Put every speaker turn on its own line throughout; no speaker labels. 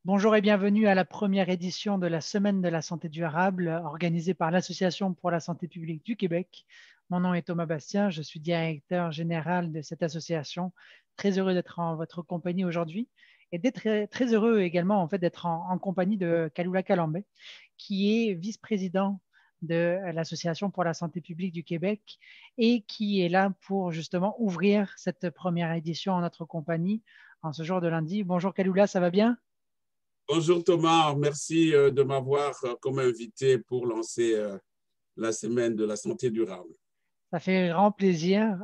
Bonjour et bienvenue à la première édition de la Semaine de la santé durable organisée par l'Association pour la santé publique du Québec. Mon nom est Thomas Bastien, je suis directeur général de cette association. Très heureux d'être en votre compagnie aujourd'hui et d'être très heureux également en fait d'être en compagnie de Kalula Kalambé, qui est vice-président de l'Association pour la santé publique du Québec et qui est là pour justement ouvrir cette première édition en notre compagnie en ce jour de lundi. Bonjour Kalula, ça va bien?
Bonjour Thomas, merci de m'avoir comme invité pour lancer la semaine de la santé durable.
Ça fait grand plaisir.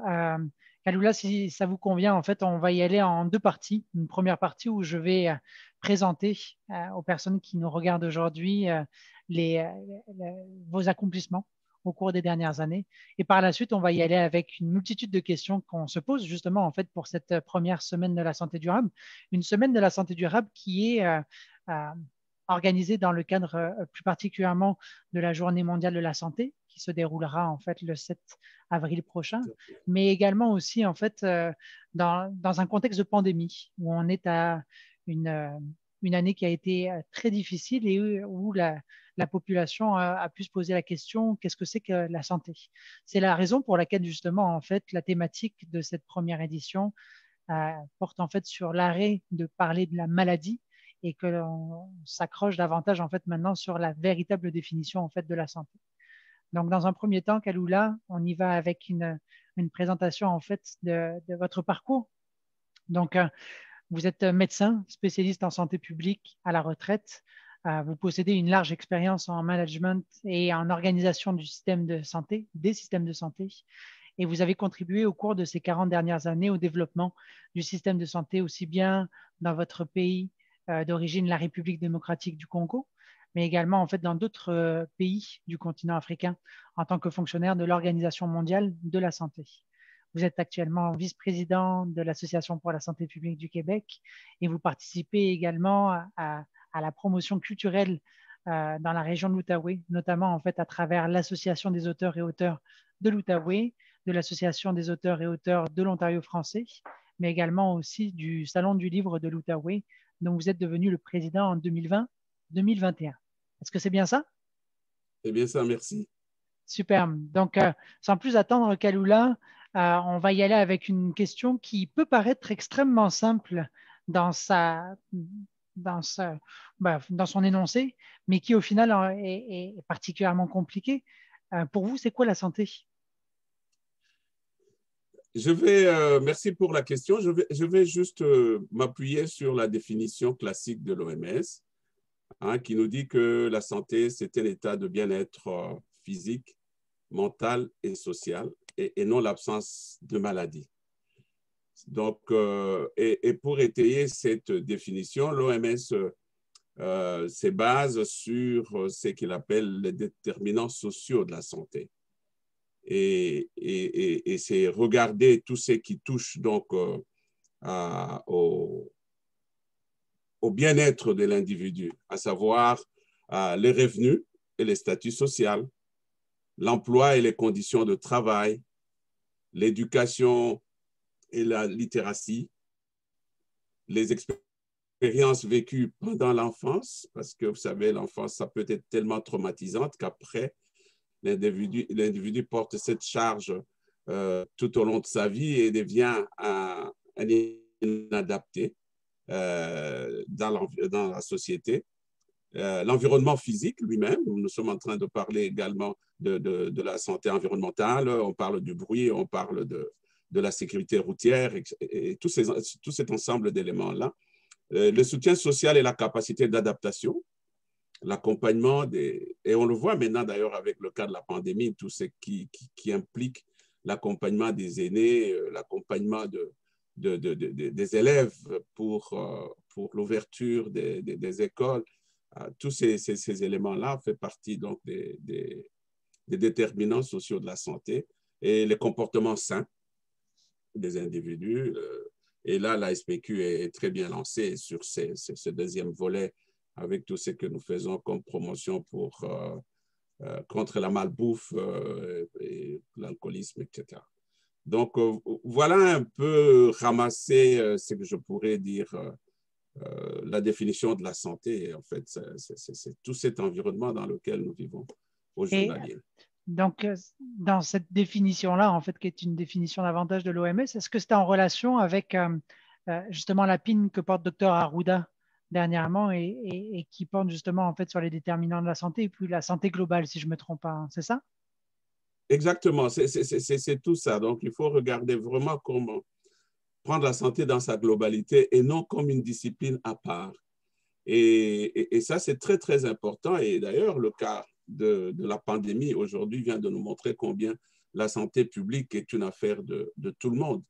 Kalula, si ça vous convient, en fait, on va y aller en deux parties. Une première partie où je vais présenter aux personnes qui nous regardent aujourd'hui les, euh, vos accomplissements au cours des dernières années. Et par la suite, on va y aller avec une multitude de questions qu'on se pose justement en fait pour cette première semaine de la santé durable. Une semaine de la santé durable qui est euh, organisée dans le cadre plus particulièrement de la Journée mondiale de la santé qui se déroulera en fait le 7 avril prochain, mais également aussi en fait dans un contexte de pandémie où on est à une année qui a été très difficile et où la population a pu se poser la question qu'est-ce que c'est que la santé? C'est la raison pour laquelle justement en fait la thématique de cette première édition porte en fait sur l'arrêt de parler de la maladie et que l'on s'accroche davantage en fait maintenant sur la véritable définition en fait de la santé. Donc, dans un premier temps, Kalula, on y va avec une présentation en fait de votre parcours. Donc, vous êtes médecin, spécialiste en santé publique à la retraite. Vous possédez une large expérience en management et en organisation du système de santé, des systèmes de santé. Et vous avez contribué au cours de ces 40 dernières années au développement du système de santé, aussi bien dans votre pays d'origine, la République démocratique du Congo, mais également en fait dans d'autres pays du continent africain en tant que fonctionnaire de l'Organisation mondiale de la santé. Vous êtes actuellement vice-président de l'Association pour la santé publique du Québec et vous participez également à la promotion culturelle dans la région de l'Outaouais, notamment en fait à travers l'Association des auteurs et auteurs de l'Outaouais, de l'Association des auteurs et auteurs de l'Ontario français, mais également aussi du Salon du livre de l'Outaouais, dont vous êtes devenu le président en 2020-2021. Est-ce que c'est bien ça?
C'est bien ça, merci.
Superbe. Donc, sans plus attendre, Kalula, on va y aller avec une question qui peut paraître extrêmement simple dans dans sa, dans son énoncé, mais qui au final est particulièrement compliquée. Pour vous, c'est quoi la santé?
Merci pour la question. Je vais juste m'appuyer sur la définition classique de l'OMS, hein, qui nous dit que la santé, c'est un état de bien-être physique, mental et social, et non l'absence de maladie. Donc, et pour étayer cette définition, l'OMS se base sur ce qu'il appelle les déterminants sociaux de la santé. Et c'est regarder tout ce qui touche donc au bien-être de l'individu, à savoir les revenus et les statuts sociaux, l'emploi et les conditions de travail, l'éducation et la littératie, les expériences vécues pendant l'enfance, parce que vous savez, l'enfance, ça peut être tellement traumatisante qu'après, l'individu porte cette charge tout au long de sa vie et devient un inadapté dans la société. L'environnement physique lui-même, nous sommes en train de parler également de la santé environnementale, on parle du bruit, on parle de la sécurité routière et tout cet ensemble d'éléments-là. Le soutien social et la capacité d'adaptation, l'accompagnement et on le voit maintenant d'ailleurs avec le cas de la pandémie, tout ce qui implique l'accompagnement des aînés, l'accompagnement des élèves pour l'ouverture des écoles. Tous ces éléments-là font partie donc des déterminants sociaux de la santé et les comportements sains des individus. Et là, la SPQ est très bien lancée sur ce deuxième volet avec tout ce que nous faisons comme promotion contre la malbouffe et l'alcoolisme, etc. Donc, voilà un peu ramasser ce que je pourrais dire la définition de la santé. En fait, c'est tout cet environnement dans lequel nous vivons au
Et
journalier.
donc, dans cette définition-là, en fait, qui est une définition davantage de l'OMS, est-ce que c'était en relation avec justement la PIN que porte Dr Arruda dernièrement et qui porte justement en fait sur les déterminants de la santé et puis la santé globale, si je ne me trompe pas, hein, c'est ça?
Exactement, c'est tout ça. Donc, il faut regarder vraiment comment prendre la santé dans sa globalité et non comme une discipline à part. Et ça, c'est très, très important. Et d'ailleurs, le cas de la pandémie aujourd'hui vient de nous montrer combien la santé publique est une affaire de tout le monde.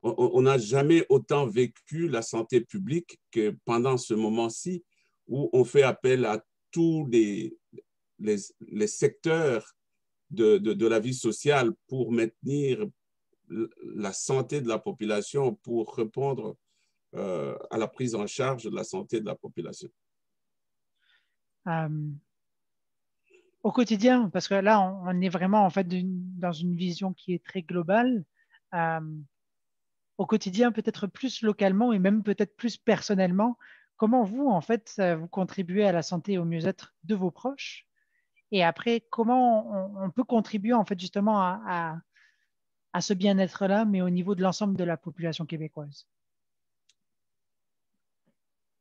On n'a jamais autant vécu la santé publique que pendant ce moment-ci où on fait appel à tous les secteurs de la vie sociale pour maintenir la santé de la population, pour répondre à la prise en charge de la santé de la population.
Euh, Au quotidien, parce que là, on est vraiment en fait dans une vision qui est très globale. Euh, Au quotidien, peut-être plus localement et même peut-être plus personnellement, comment vous, en fait, vous contribuez à la santé et au mieux-être de vos proches? Et après, comment on peut contribuer en fait justement à ce bien-être-là, mais au niveau de l'ensemble de la population québécoise?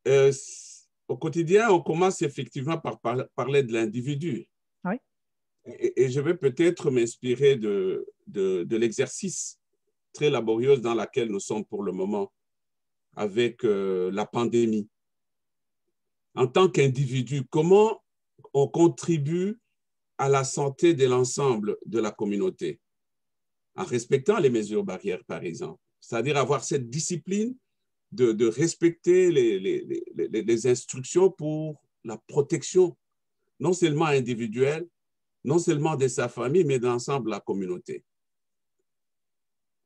Euh, Au quotidien, on commence effectivement par parler de l'individu.
Oui.
Et je vais peut-être m'inspirer de l'exercice très laborieux dans lequel nous sommes pour le moment avec la pandémie. En tant qu'individu, comment on contribue à la santé de l'ensemble de la communauté en respectant les mesures barrières, par exemple. C'est-à-dire avoir cette discipline de respecter les instructions pour la protection, non seulement individuelle, non seulement de sa famille, mais de l'ensemble de la communauté.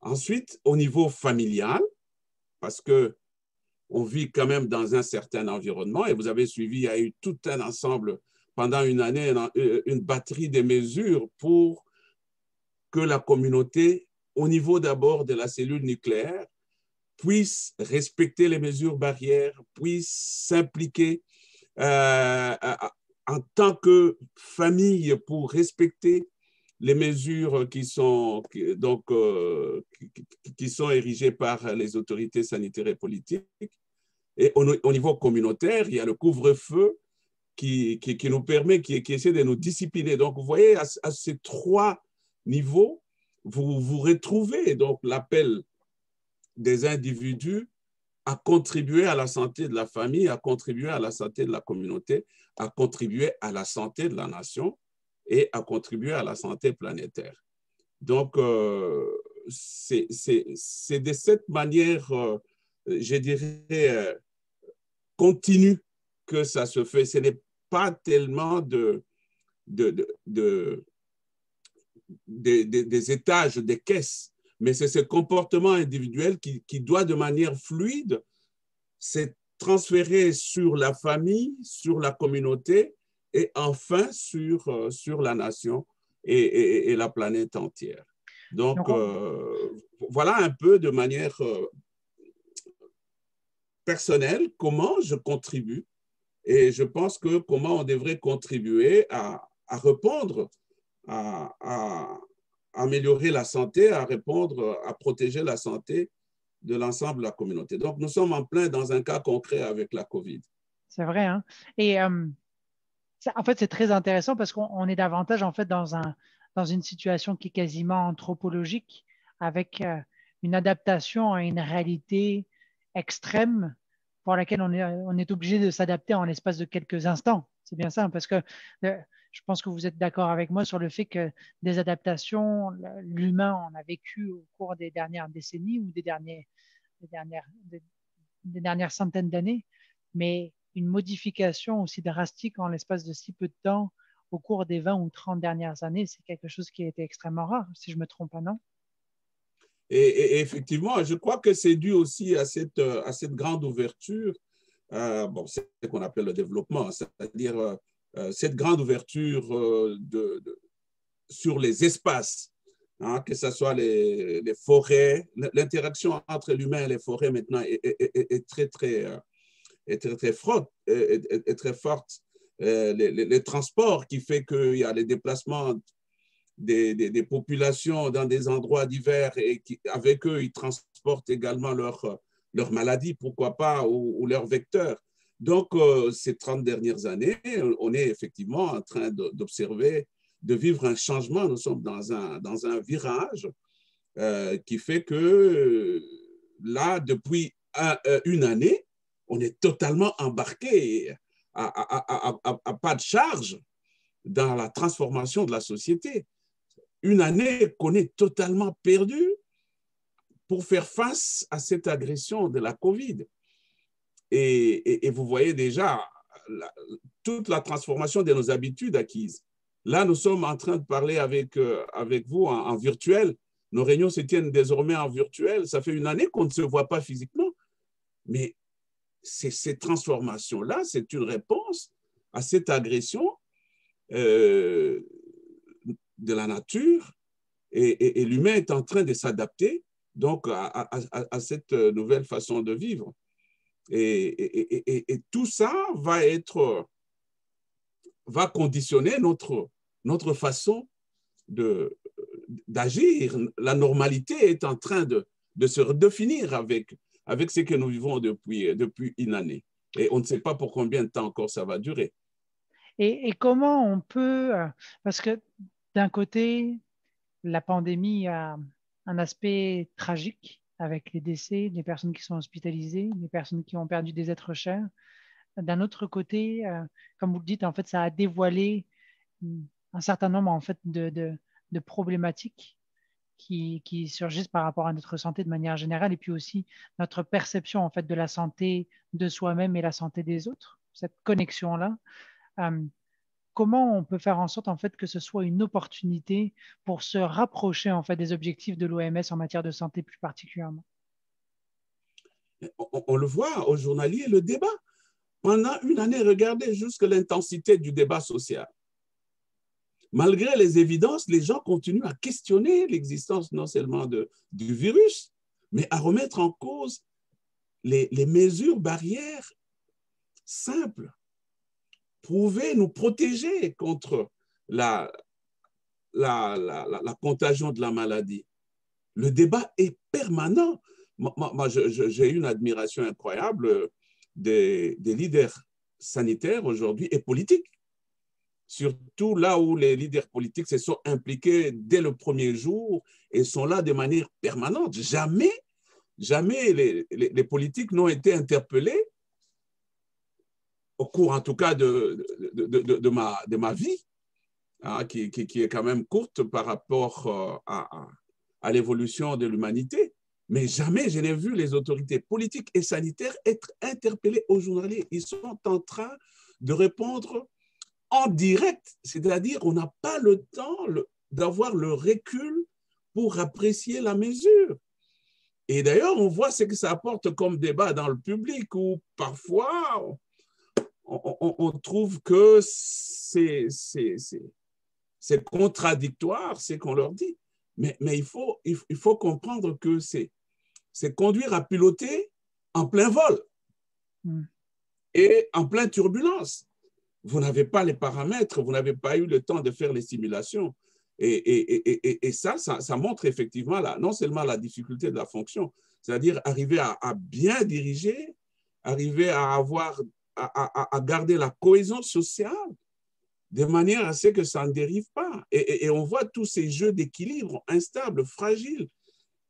Ensuite, au niveau familial, parce qu'on vit quand même dans un certain environnement, et vous avez suivi, il y a eu tout un ensemble, pendant une année, une batterie de mesures pour que la communauté, au niveau d'abord de la cellule nucléaire, puisse respecter les mesures barrières, puisse s'impliquer en tant que famille pour respecter les mesures qui sont érigées par les autorités sanitaires et politiques. Et au niveau communautaire, il y a le couvre-feu qui nous permet, qui essaie de nous discipliner. Donc, vous voyez, à ces trois niveaux, vous retrouvez donc l'appel des individus à contribuer à la santé de la famille, à contribuer à la santé de la communauté, à contribuer à la santé de la nation et à contribuer à la santé planétaire. Donc, c'est de cette manière, je dirais, continue que ça se fait. Ce n'est pas tellement des étages, des caisses, mais c'est ce comportement individuel qui doit de manière fluide s'être transféré sur la famille, sur la communauté et enfin sur la nation et la planète entière. Donc, voilà un peu de manière personnelle comment je contribue et je pense que comment on devrait contribuer à répondre, à améliorer la santé, à répondre, à protéger la santé de l'ensemble de la communauté. Donc, nous sommes en plein dans un cas concret avec la COVID.
C'est vrai, hein? Et en fait, c'est très intéressant parce qu'on est davantage en fait dans une situation qui est quasiment anthropologique avec une adaptation à une réalité extrême pour laquelle on est obligé de s'adapter en l'espace de quelques instants. C'est bien ça, parce que je pense que vous êtes d'accord avec moi sur le fait que des adaptations, l'humain en a vécu au cours des dernières décennies ou des dernières, des dernières centaines d'années, mais une modification aussi drastique en l'espace de si peu de temps au cours des 20 ou 30 dernières années, c'est quelque chose qui a été extrêmement rare, si je ne me trompe pas, non?
Et effectivement, je crois que c'est dû aussi à cette grande ouverture, bon, c'est ce qu'on appelle le développement, c'est-à-dire cette grande ouverture sur les espaces, hein, que ce soit les forêts, l'interaction entre l'humain et les forêts maintenant est très, très est très forte. Les transports qui fait qu'il y a les déplacements des populations dans des endroits divers et avec eux, ils transportent également leur maladie, pourquoi pas, ou leurs vecteurs. Donc, ces 30 dernières années, on est effectivement en train d'observer, de vivre un changement. Nous sommes dans un virage qui fait que là, depuis une année, on est totalement embarqué à pas de charge dans la transformation de la société. Une année qu'on est totalement perdu pour faire face à cette agression de la COVID. Et vous voyez déjà toute la transformation de nos habitudes acquises. Là, nous sommes en train de parler avec vous en virtuel. Nos réunions se tiennent désormais en virtuel. Ça fait une année qu'on ne se voit pas physiquement. Mais ces transformations-là, c'est une réponse à cette agression de la nature et l'humain est en train de s'adapter donc à cette nouvelle façon de vivre. Et tout ça va conditionner notre façon d'agir. La normalité est en train de se redéfinir avec ce que nous vivons depuis une année. Et on ne sait pas pour combien de temps encore ça va durer.
Et comment on peut, parce que d'un côté, la pandémie a un aspect tragique avec les décès, les personnes qui sont hospitalisées, les personnes qui ont perdu des êtres chers. D'un autre côté, comme vous le dites, en fait, ça a dévoilé un certain nombre en fait, de problématiques qui surgissent par rapport à notre santé de manière générale et puis aussi notre perception en fait, de la santé de soi-même et la santé des autres, cette connexion-là. Comment on peut faire en sorte en fait, que ce soit une opportunité pour se rapprocher en fait, des objectifs de l'OMS en matière de santé plus particulièrement?
On le voit au journalier, le débat. Pendant une année, regardez jusque l'intensité du débat social. Malgré les évidences, les gens continuent à questionner l'existence non seulement du virus, mais à remettre en cause les mesures barrières simples, pouvaient nous protéger contre la contagion de la maladie. Le débat est permanent. Moi j'ai une admiration incroyable des leaders sanitaires aujourd'hui et politiques. Surtout là où les leaders politiques se sont impliqués dès le premier jour et sont là de manière permanente. Jamais les politiques n'ont été interpellés au cours, en tout cas, de ma vie, hein, qui est quand même courte par rapport à l'évolution de l'humanité. Mais jamais je n'ai vu les autorités politiques et sanitaires être interpellées aux journaliers. Ils sont en train de répondre en direct, c'est-à-dire on n'a pas le temps d'avoir le recul pour apprécier la mesure. Et d'ailleurs, on voit ce que ça apporte comme débat dans le public où parfois on trouve que c'est contradictoire ce qu'on leur dit. Mais il faut comprendre que c'est conduire à piloter en plein vol et en pleine turbulence. Vous n'avez pas les paramètres, vous n'avez pas eu le temps de faire les simulations. Et ça montre effectivement non seulement la difficulté de la fonction, c'est-à-dire arriver à bien diriger, arriver à garder la cohésion sociale de manière à ce que ça ne dérive pas. Et on voit tous ces jeux d'équilibre instables, fragiles,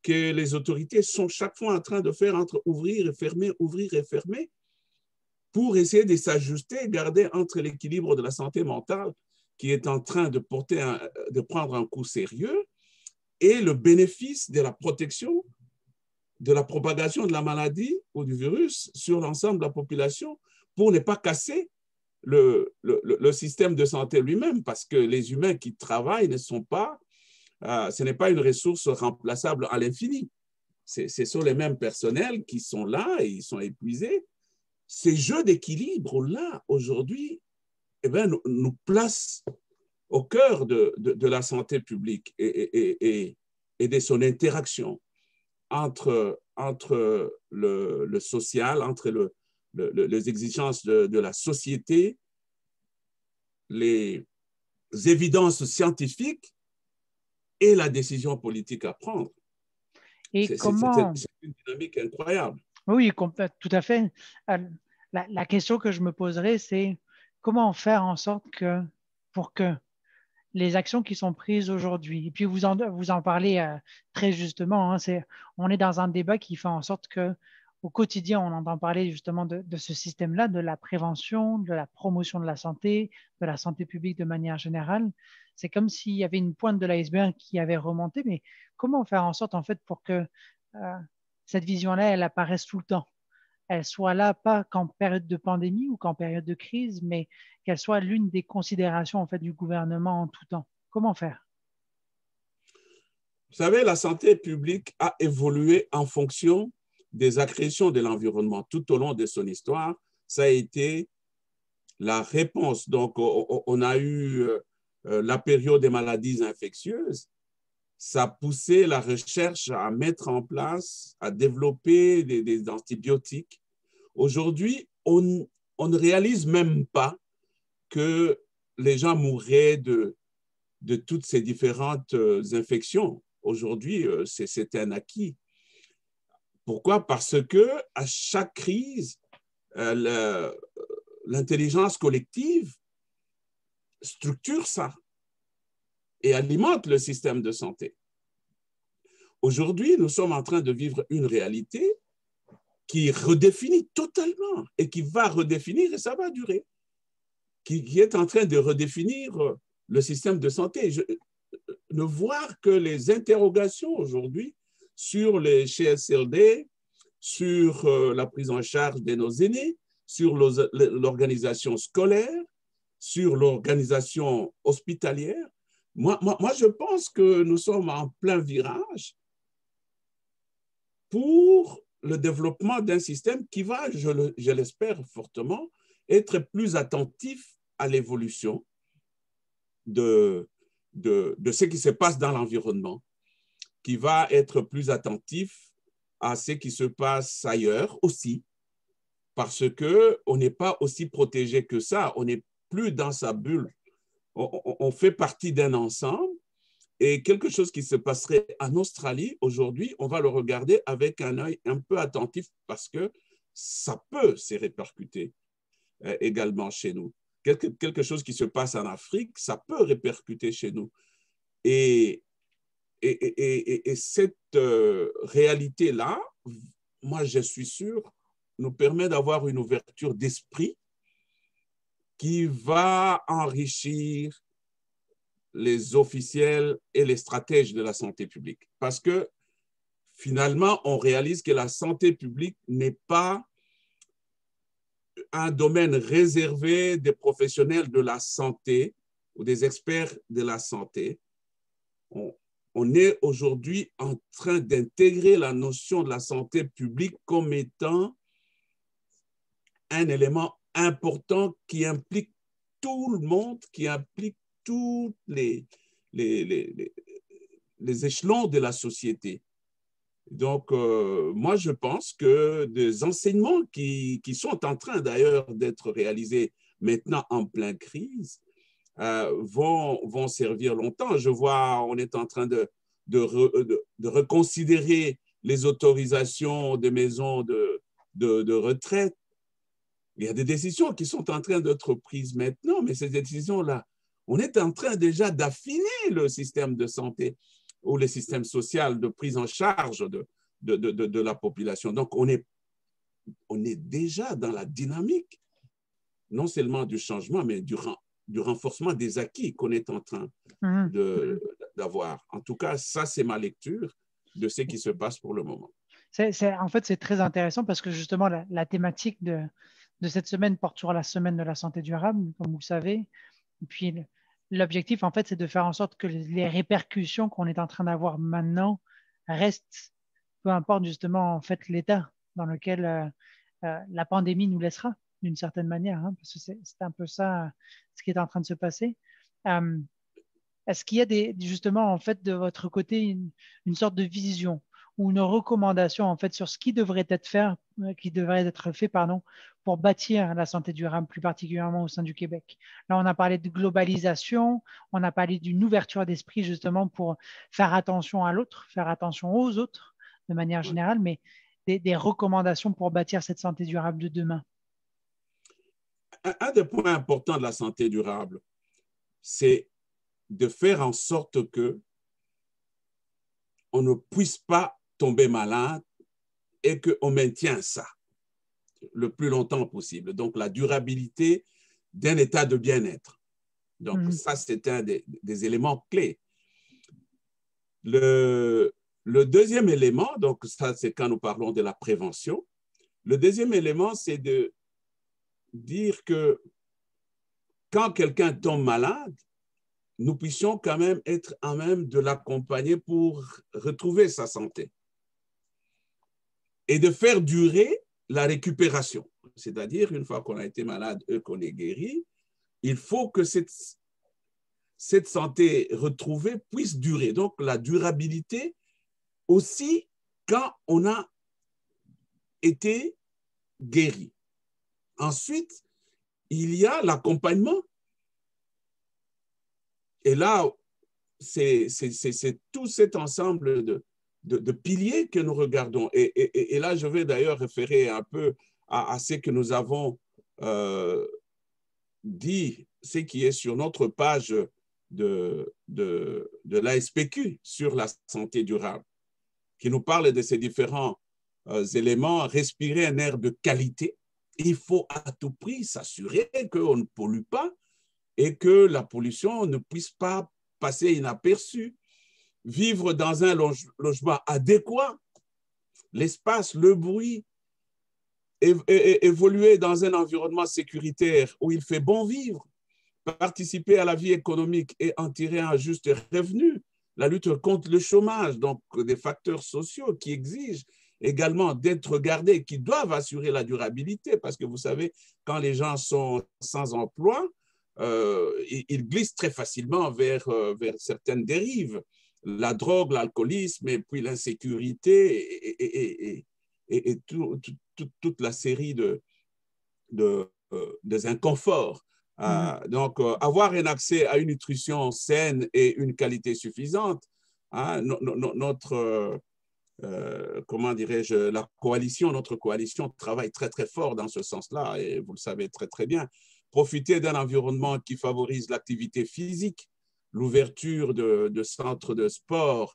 que les autorités sont chaque fois en train de faire entre ouvrir et fermer, pour essayer de s'ajuster, garder entre l'équilibre de la santé mentale qui est en train de prendre un coup sérieux et le bénéfice de la protection de la propagation de la maladie ou du virus sur l'ensemble de la population pour ne pas casser le système de santé lui-même, parce que les humains qui travaillent ce n'est pas une ressource remplaçable à l'infini. Ce sont les mêmes personnels qui sont là et ils sont épuisés. Ces jeux d'équilibre-là, aujourd'hui, nous placent au cœur de la santé publique et de son interaction entre le social, entre les exigences de la société, les évidences scientifiques et la décision politique à prendre.
Et
C'est
comment...
une dynamique incroyable.
Oui, tout à fait. La question que je me poserais, c'est comment faire en sorte que, pour que les actions qui sont prises aujourd'hui, et puis vous en parlez très justement, hein, on est dans un débat qui fait en sorte que au quotidien, on entend parler justement de ce système-là, de la prévention, de la promotion de la santé publique de manière générale. C'est comme s'il y avait une pointe de l'iceberg qui avait remonté, mais comment faire en sorte en fait pour que cette vision-là, elle apparaisse tout le temps? Elle soit là pas qu'en période de pandémie ou qu'en période de crise, mais qu'elle soit l'une des considérations en fait du gouvernement en tout temps. Comment faire?
Vous savez, la santé publique a évolué en fonction des agressions de l'environnement tout au long de son histoire. Ça a été la réponse. Donc, on a eu la période des maladies infectieuses. Ça a poussé la recherche à mettre en place, à développer des antibiotiques. Aujourd'hui, on ne réalise même pas que les gens mourraient de toutes ces différentes infections. Aujourd'hui, c'est un acquis. Pourquoi? Parce que à chaque crise, l'intelligence collective structure ça et alimente le système de santé. Aujourd'hui, nous sommes en train de vivre une réalité qui redéfinit totalement et qui va redéfinir, et ça va durer, qui est en train de redéfinir le système de santé. Ne voir que les interrogations aujourd'hui sur les CHSLD, sur la prise en charge de nos aînés, sur l'organisation scolaire, sur l'organisation hospitalière. Moi, je pense que nous sommes en plein virage pour le développement d'un système qui va, je l'espère fortement, être plus attentif à l'évolution de ce qui se passe dans l'environnement, qui va être plus attentif à ce qui se passe ailleurs aussi, parce qu'on n'est pas aussi protégé que ça, on n'est plus dans sa bulle, on fait partie d'un ensemble, et quelque chose qui se passerait en Australie, aujourd'hui, on va le regarder avec un œil un peu attentif parce que ça peut se répercuter également chez nous. Quelque chose qui se passe en Afrique, ça peut répercuter chez nous. Et cette réalité-là, moi, je suis sûr, nous permet d'avoir une ouverture d'esprit qui va enrichir les officiels et les stratèges de la santé publique. Parce que finalement, on réalise que la santé publique n'est pas un domaine réservé des professionnels de la santé ou des experts de la santé. On est aujourd'hui en train d'intégrer la notion de la santé publique comme étant un élément important qui implique tout le monde, qui implique tous les échelons de la société. Donc, moi, je pense que des enseignements qui sont en train d'ailleurs d'être réalisés maintenant en pleine crise vont servir longtemps. Je vois, on est en train de reconsidérer les autorisations des maisons de retraite. Il y a des décisions qui sont en train d'être prises maintenant, mais ces décisions-là, on est en train déjà d'affiner le système de santé ou le système social de prise en charge de la population. Donc, on est déjà dans la dynamique, non seulement du changement, mais du renforcement des acquis qu'on est en train d'avoir. En tout cas, ça, c'est ma lecture de ce qui se passe pour le moment.
En fait, c'est très intéressant parce que justement, la thématique de cette semaine porte sur la semaine de la santé durable, comme vous le savez. Et puis, l'objectif, en fait, c'est de faire en sorte que les répercussions qu'on est en train d'avoir maintenant restent, peu importe justement, en fait, l'état dans lequel la pandémie nous laissera, d'une certaine manière, hein, parce que c'est un peu ça ce qui est en train de se passer. Est-ce qu'il y a justement, en fait, de votre côté, une sorte de vision ou une recommandation en fait sur ce qui devrait être fait pour bâtir la santé durable, plus particulièrement au sein du Québec. Là, on a parlé de globalisation, on a parlé d'une ouverture d'esprit justement pour faire attention à l'autre, faire attention aux autres de manière
Ouais.
générale, mais des recommandations pour bâtir cette santé durable de demain.
Un des points importants de la santé durable, c'est de faire en sorte que on ne puisse pas tomber malade et qu'on maintienne ça le plus longtemps possible. Donc, la durabilité d'un état de bien-être. Donc, ça, c'est un des éléments clés. Le deuxième élément, donc ça, c'est quand nous parlons de la prévention. Le deuxième élément, c'est de dire que quand quelqu'un tombe malade, nous puissions quand même être en même de l'accompagner pour retrouver sa santé et de faire durer la récupération. C'est-à-dire, une fois qu'on a été malade et qu'on est guéri, il faut que cette santé retrouvée puisse durer. Donc, la durabilité aussi quand on a été guéri. Ensuite, il y a l'accompagnement. Et là, c'est tout cet ensemble de piliers que nous regardons. Et là, je vais d'ailleurs référer un peu à ce que nous avons dit, ce qui est sur notre page de l'ASPQ sur la santé durable, qui nous parle de ces différents éléments. Respirer un air de qualité. Il faut à tout prix s'assurer qu'on ne pollue pas et que la pollution ne puisse pas passer inaperçue. Vivre dans un logement adéquat, l'espace, le bruit, évoluer dans un environnement sécuritaire où il fait bon vivre, participer à la vie économique et en tirer un juste revenu, la lutte contre le chômage, donc des facteurs sociaux qui exigent également d'être regardés, qui doivent assurer la durabilité, parce que vous savez, quand les gens sont sans emploi, ils glissent très facilement vers certaines dérives, la drogue, l'alcoolisme, et puis l'insécurité et toute la série des inconforts. Donc, avoir un accès à une nutrition saine et une qualité suffisante, notre, comment dirais-je, notre coalition travaille très, très fort dans ce sens-là, et vous le savez très, très bien. Profiter d'un environnement qui favorise l'activité physique, l'ouverture de centres de sport,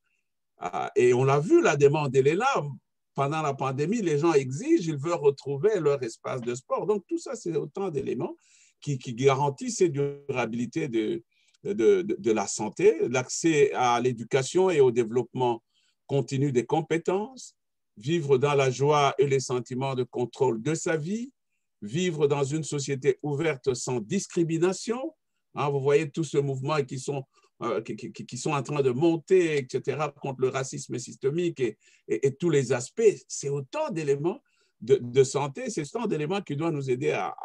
et on l'a vu, la demande, elle est là. Pendant la pandémie, les gens exigent, ils veulent retrouver leur espace de sport. Donc, tout ça, c'est autant d'éléments qui garantissent cette durabilité de la santé, l'accès à l'éducation et au développement continu des compétences, vivre dans la joie et les sentiments de contrôle de sa vie, vivre dans une société ouverte sans discrimination. Vous voyez tout ce mouvement qui sont en train de monter, etc., contre le racisme systémique et tous les aspects. C'est autant d'éléments de santé, c'est autant d'éléments qui doivent nous aider à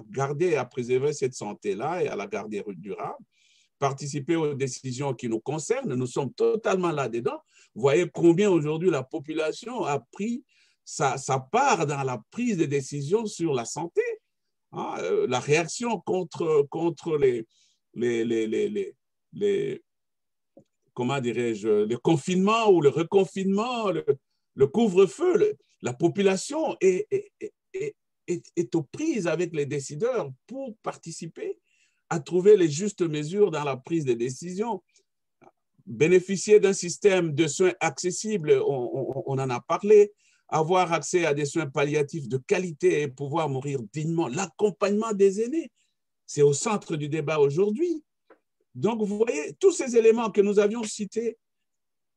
garder, à préserver cette santé-là et à la garder durable. Participer aux décisions qui nous concernent, nous sommes totalement là-dedans. Vous voyez combien aujourd'hui la population a pris sa part dans la prise de décisions sur la santé. La réaction contre comment dirais-je, le confinement ou le reconfinement, le couvre-feu, la population est aux prises avec les décideurs pour participer à trouver les justes mesures dans la prise de décision. Bénéficier d'un système de soins accessible, on en a parlé, avoir accès à des soins palliatifs de qualité et pouvoir mourir dignement, l'accompagnement des aînés, c'est au centre du débat aujourd'hui. Donc, vous voyez, tous ces éléments que nous avions cités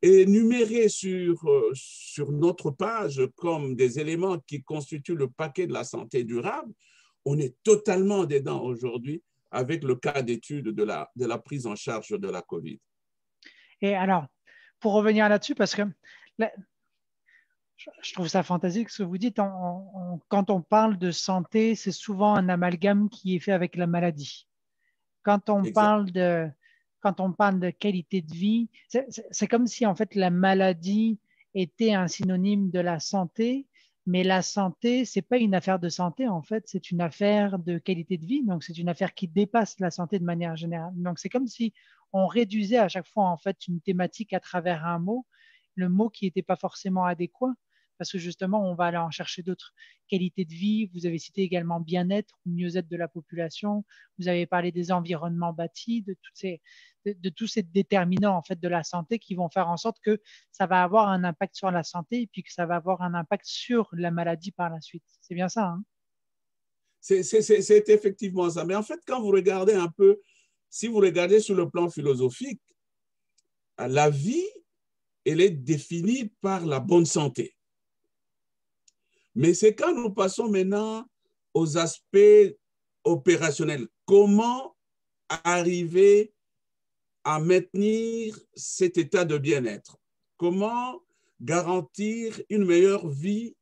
et numérés sur notre page comme des éléments qui constituent le paquet de la santé durable, on est totalement dedans aujourd'hui avec le cas d'étude de la prise en charge de la COVID.
Et alors, pour revenir là-dessus, parce que je trouve ça fantastique ce que vous dites, quand on parle de santé, c'est souvent un amalgame qui est fait avec la maladie. Quand on parle de qualité de vie, c'est comme si en fait la maladie était un synonyme de la santé, mais la santé, c'est pas une affaire de santé en fait, c'est une affaire de qualité de vie. Donc c'est une affaire qui dépasse la santé de manière générale. Donc c'est comme si on réduisait à chaque fois en fait une thématique à travers un mot, le mot qui n'était pas forcément adéquat, parce que justement on va aller en chercher d'autres qualités de vie. Vous avez cité également bien-être ou mieux-être de la population. Vous avez parlé des environnements bâtis, de tous ces déterminants en fait de la santé qui vont faire en sorte que ça va avoir un impact sur la santé et puis que ça va avoir un impact sur la maladie par la suite. C'est bien ça, hein?
C'est effectivement ça. Mais en fait, quand vous regardez un peu, si vous regardez sur le plan philosophique, la vie, elle est définie par la bonne santé. Mais c'est quand nous passons maintenant aux aspects opérationnels. Comment arriver à maintenir cet état de bien-être? Comment garantir une meilleure vie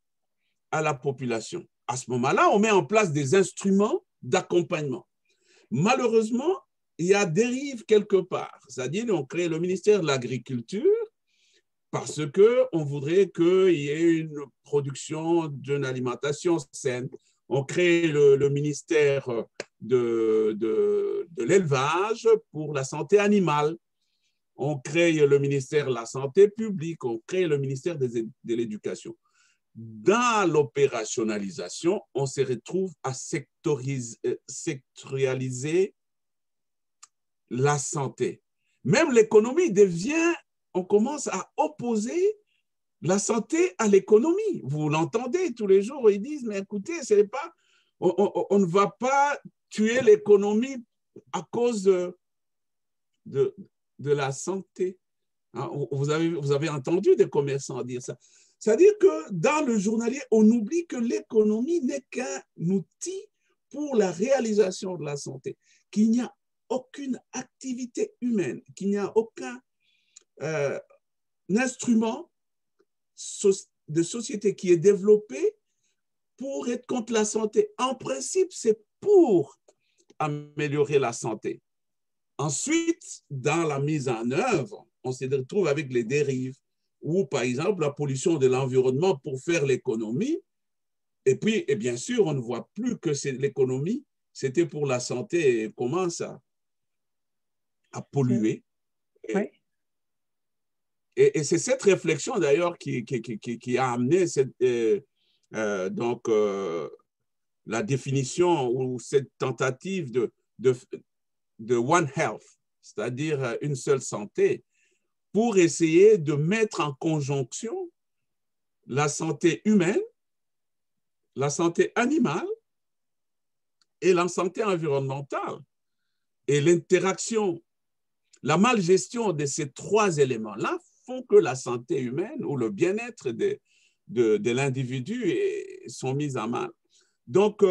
à la population? À ce moment-là, on met en place des instruments d'accompagnement. Malheureusement, il y a dérive quelque part. C'est-à-dire, on crée le ministère de l'Agriculture parce qu'on voudrait qu'il y ait une production d'une alimentation saine. On crée le ministère de l'élevage pour la santé animale. On crée le ministère de la santé publique. On crée le ministère de l'éducation. Dans l'opérationnalisation, on se retrouve à sectorialiser la santé. Même l'économie devient, on commence à opposer la santé à l'économie. Vous l'entendez tous les jours, ils disent, mais écoutez, c'est pas, on ne va pas tuer l'économie à cause de la santé. Hein, vous avez entendu des commerçants dire ça. C'est-à-dire que dans le journalier, on oublie que l'économie n'est qu'un outil pour la réalisation de la santé, qu'il n'y a aucune activité humaine, qu'il n'y a aucun instrument de société qui est développé pour être contre la santé. En principe, c'est pour améliorer la santé. Ensuite, dans la mise en œuvre, on se retrouve avec les dérives, ou par exemple la pollution de l'environnement pour faire l'économie. Et puis, et bien sûr, on ne voit plus que c'est l'économie, c'était pour la santé et commence à polluer.
Oui.
Et c'est cette réflexion d'ailleurs qui a amené la définition ou cette tentative de One Health, c'est-à-dire une seule santé, pour essayer de mettre en conjonction la santé humaine, la santé animale et la santé environnementale. Et l'interaction, la malgestion de ces trois éléments-là font que la santé humaine ou le bien-être de l'individu sont mis en mal. Donc,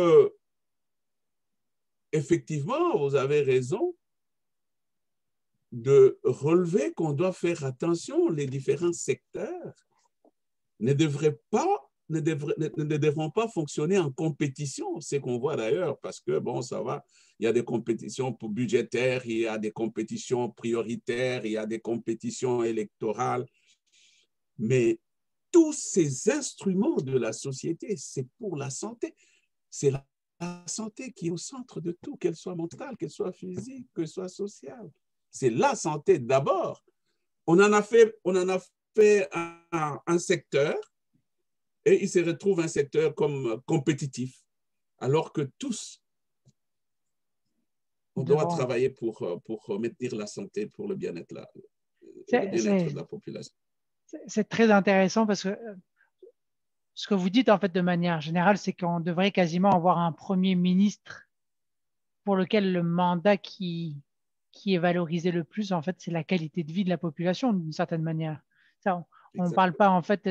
effectivement, vous avez raison de relever qu'on doit faire attention. Les différents secteurs ne devront pas fonctionner en compétition, c'est qu'on voit d'ailleurs, parce que bon, ça va, il y a des compétitions budgétaires, il y a des compétitions prioritaires, il y a des compétitions électorales, mais tous ces instruments de la société, c'est pour la santé. C'est la santé qui est au centre de tout, qu'elle soit mentale, qu'elle soit physique, qu'elle soit sociale. C'est la santé d'abord. On en a fait un secteur et il se retrouve un secteur comme compétitif, alors que tous, on doit travailler pour maintenir la santé, pour le bien-être de la population.
C'est très intéressant parce que ce que vous dites en fait de manière générale, c'est qu'on devrait quasiment avoir un premier ministre pour lequel le mandat qui est valorisé le plus, en fait, c'est la qualité de vie de la population d'une certaine manière. Ça, on ne parle pas en fait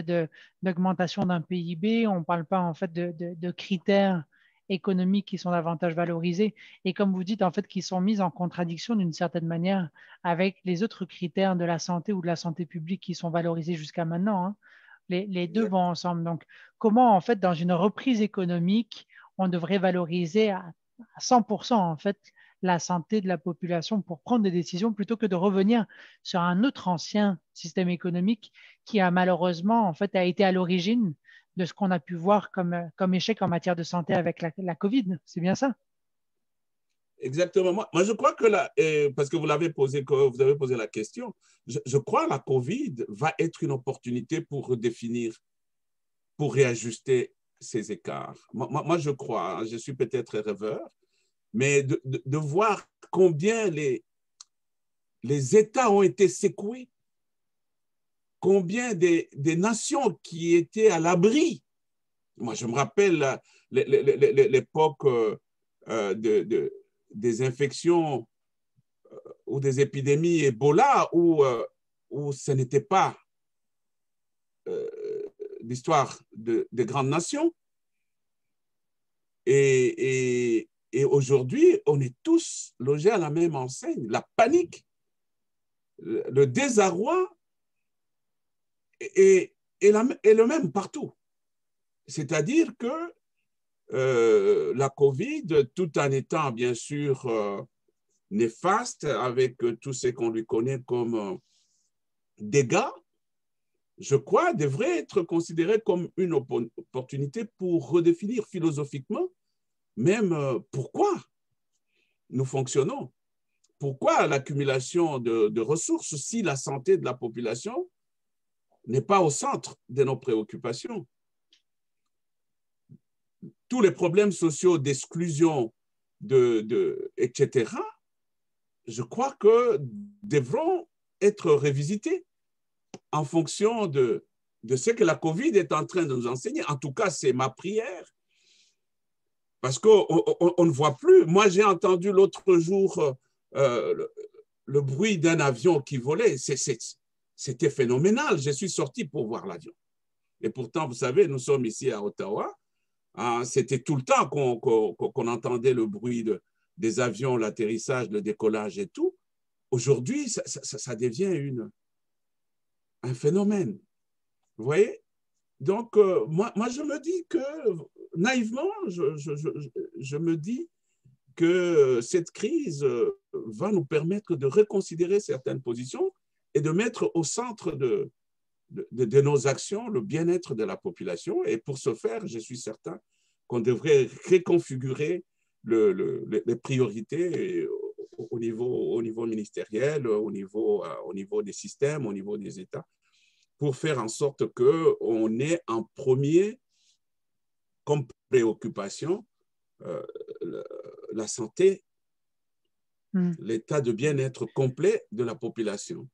d'augmentation d'un PIB, on ne parle pas en fait de critères économiques qui sont davantage valorisés et comme vous dites en fait qui sont mis en contradiction d'une certaine manière avec les autres critères de la santé ou de la santé publique qui sont valorisés jusqu'à maintenant, hein. Les deux vont ensemble. Donc, comment en fait dans une reprise économique, on devrait valoriser à 100% en fait la santé de la population pour prendre des décisions plutôt que de revenir sur un autre ancien système économique qui a malheureusement, en fait, a été à l'origine de ce qu'on a pu voir comme échec en matière de santé avec la COVID. C'est bien ça?
Exactement. Moi, je crois que là, parce que vous avez posé la question, je crois que la COVID va être une opportunité pour redéfinir, pour réajuster ces écarts. Moi, je crois, hein, je suis peut-être rêveur, mais de voir combien les États ont été secoués, combien des nations qui étaient à l'abri. Moi, je me rappelle l'époque des infections ou des épidémies Ebola où ce n'était pas l'histoire des grandes nations. Et aujourd'hui, on est tous logés à la même enseigne. La panique, le désarroi est le même partout. C'est-à-dire que la COVID, tout en étant bien sûr néfaste avec tout ce qu'on lui connaît comme dégâts, je crois, devrait être considérée comme une opportunité pour redéfinir philosophiquement même pourquoi nous fonctionnons. Pourquoi l'accumulation de ressources si la santé de la population n'est pas au centre de nos préoccupations? Tous les problèmes sociaux d'exclusion, etc., je crois que devront être révisités en fonction de ce que la COVID est en train de nous enseigner. En tout cas, c'est ma prière. Parce qu'on ne voit plus. Moi, j'ai entendu l'autre jour le bruit d'un avion qui volait. C'était phénoménal. Je suis sorti pour voir l'avion. Et pourtant, vous savez, nous sommes ici à Ottawa. Hein, c'était tout le temps qu'on entendait le bruit des avions, l'atterrissage, le décollage et tout. Aujourd'hui, ça devient un phénomène. Vous voyez? Donc, moi, je me dis que, naïvement, je me dis que cette crise va nous permettre de reconsidérer certaines positions et de mettre au centre de nos actions le bien-être de la population. Et pour ce faire, je suis certain qu'on devrait reconfigurer les priorités au niveau ministériel, au niveau des systèmes, au niveau des États, pour faire en sorte qu'on ait en premier comme préoccupation la santé, l'état de bien-être complet de la population.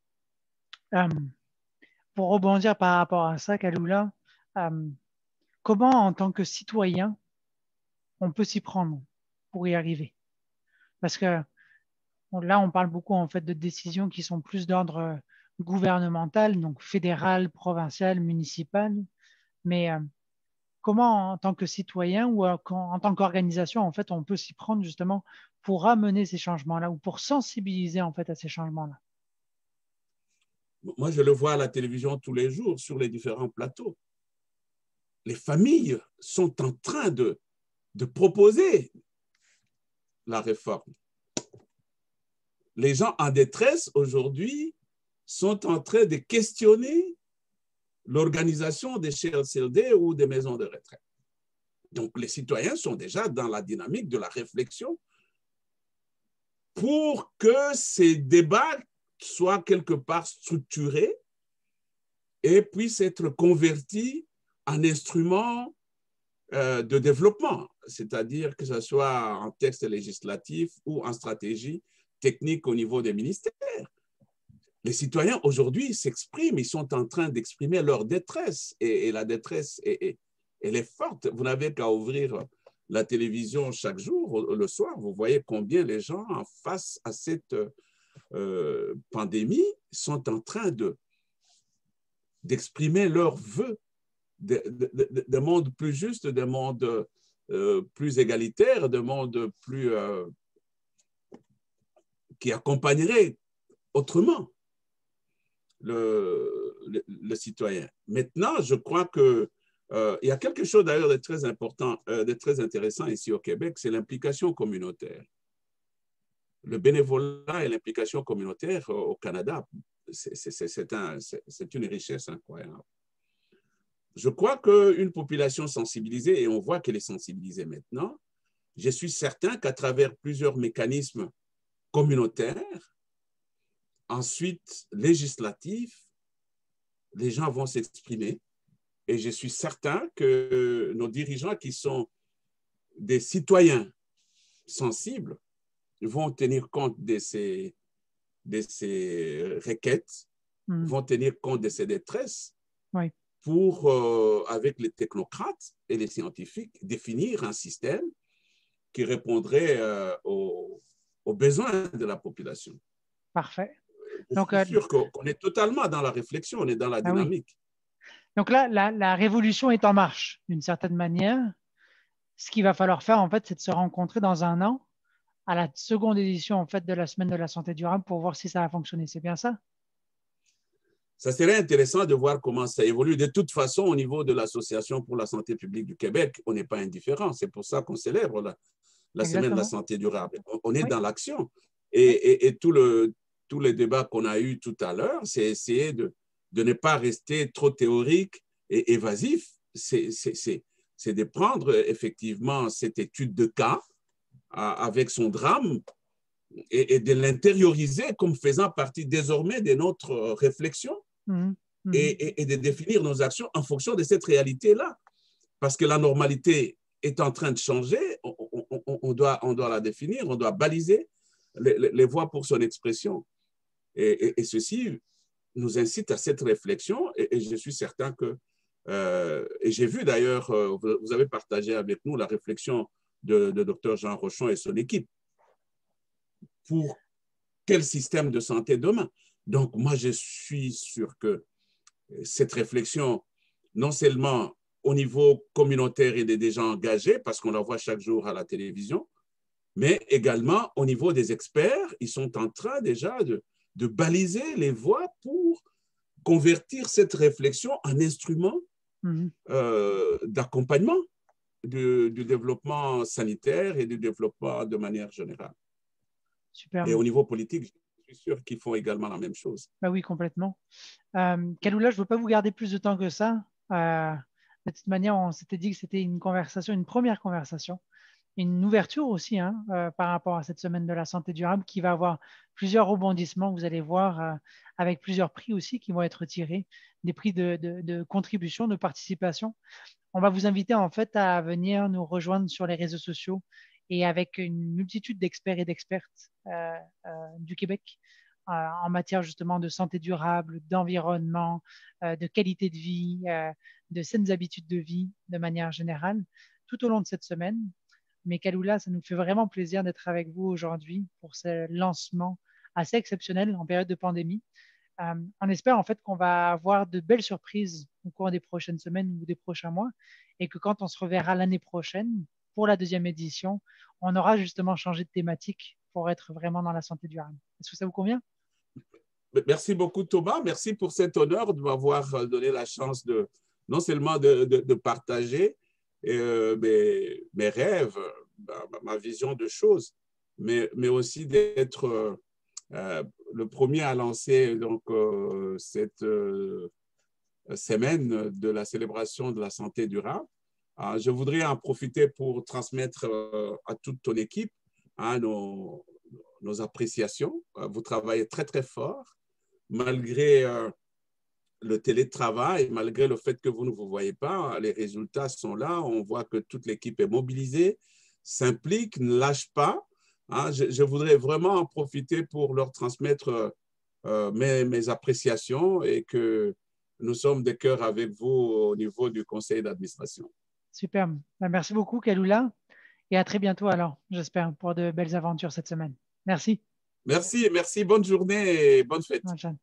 Pour rebondir par rapport à ça, Kaloula, comment en tant que citoyen, on peut s'y prendre pour y arriver? Parce que là, on parle beaucoup en fait de décisions qui sont plus d'ordre gouvernemental, donc fédéral, provincial, municipal. Mais comment, en tant que citoyen ou en tant qu'organisation, en fait, on peut s'y prendre justement pour amener ces changements-là ou pour sensibiliser en fait à ces changements-là?
Moi, je le vois à la télévision tous les jours sur les différents plateaux. Les familles sont en train de proposer la réforme. Les gens en détresse aujourd'hui sont en train de questionner l'organisation des CHSLD ou des maisons de retraite. Donc, les citoyens sont déjà dans la dynamique de la réflexion pour que ces débats soient quelque part structurés et puissent être convertis en instruments de développement, c'est-à-dire que ce soit en texte législatif ou en stratégie technique au niveau des ministères. Les citoyens aujourd'hui s'expriment, ils sont en train d'exprimer leur détresse et la détresse, elle est forte. Vous n'avez qu'à ouvrir la télévision chaque jour, le soir, vous voyez combien les gens, face à cette pandémie, sont en train d'exprimer leurs vœux de monde plus juste, de monde plus égalitaire, de monde plus qui accompagnerait autrement le citoyen. Maintenant, je crois que il y a quelque chose d'ailleurs de très important, de très intéressant ici au Québec, c'est l'implication communautaire. le bénévolat et l'implication communautaire au Canada, c'est une richesse incroyable. Je crois qu'une population sensibilisée, et on voit qu'elle est sensibilisée maintenant, je suis certain qu'à travers plusieurs mécanismes communautaires, ensuite législatifs, les gens vont s'exprimer. Et je suis certain que nos dirigeants qui sont des citoyens sensibles vont tenir compte de ces requêtes, vont tenir compte de ces détresses pour, avec les technocrates et les scientifiques, définir un système qui répondrait aux besoins de la population.
Parfait.
Donc, je suis sûr qu'on est totalement dans la réflexion, on est dans la dynamique.
Donc là, la révolution est en marche, d'une certaine manière. Ce qu'il va falloir faire, en fait, c'est de se rencontrer dans un an à la seconde édition, en fait, de la Semaine de la santé durable pour voir si ça a fonctionné. C'est bien ça?
Ça serait intéressant de voir comment ça évolue. De toute façon, au niveau de l'Association pour la santé publique du Québec, on n'est pas indifférent. C'est pour ça qu'on célèbre la Semaine de la santé durable. On est dans l'action. Et tous les débats qu'on a eus tout à l'heure, c'est essayer de ne pas rester trop théorique et évasif. C'est de prendre effectivement cette étude de cas avec son drame et de l'intérioriser comme faisant partie désormais de notre réflexion et de définir nos actions en fonction de cette réalité-là. Parce que la normalité est en train de changer, on doit la définir, on doit baliser les voies pour son expression. Et ceci nous incite à cette réflexion et je suis certain que, et j'ai vu d'ailleurs, vous avez partagé avec nous la réflexion de Dr Jean Rochon et son équipe pour quel système de santé demain. Donc, moi, je suis sûr que cette réflexion, non seulement au niveau communautaire et des gens engagés, parce qu'on la voit chaque jour à la télévision, mais également au niveau des experts, ils sont en train déjà de baliser les voies pour convertir cette réflexion en instrument d'accompagnement du développement sanitaire et du développement de manière générale.
Super.
Et au niveau politique, je suis sûr qu'ils font également la même chose.
Ben oui, complètement. Kaloula, je ne veux pas vous garder plus de temps que ça. De toute manière, on s'était dit que c'était une conversation, une première conversation, une ouverture aussi par rapport à cette semaine de la santé durable qui va avoir plusieurs rebondissements. Vous allez voir avec plusieurs prix aussi qui vont être tirés, des prix de contribution, de participation. On va vous inviter en fait à venir nous rejoindre sur les réseaux sociaux et avec une multitude d'experts et d'expertes du Québec en matière justement de santé durable, d'environnement, de qualité de vie, de saines habitudes de vie de manière générale, tout au long de cette semaine. Mais Kaloula, ça nous fait vraiment plaisir d'être avec vous aujourd'hui pour ce lancement assez exceptionnel en période de pandémie. On espère en fait qu'on va avoir de belles surprises au cours des prochaines semaines ou des prochains mois et que quand on se reverra l'année prochaine pour la deuxième édition, on aura justement changé de thématique pour être vraiment dans la santé durable. Est-ce que ça vous convient?
Merci beaucoup Thomas, merci pour cet honneur de m'avoir donné la chance de non seulement de partager mes rêves, ma vision de choses, mais aussi d'être le premier à lancer donc, cette semaine de la célébration de la santé durable. Je voudrais en profiter pour transmettre à toute ton équipe nos appréciations. Vous travaillez très, très fort, malgré le télétravail, malgré le fait que vous ne vous voyez pas, les résultats sont là. On voit que toute l'équipe est mobilisée, s'implique, ne lâche pas. Je voudrais vraiment en profiter pour leur transmettre mes appréciations et que nous sommes de cœur avec vous au niveau du conseil d'administration.
Super. Merci beaucoup, Kaloula. Et à très bientôt alors, j'espère, pour de belles aventures cette semaine. Merci.
Merci. Bonne journée et bonne fête.
Bonne journée.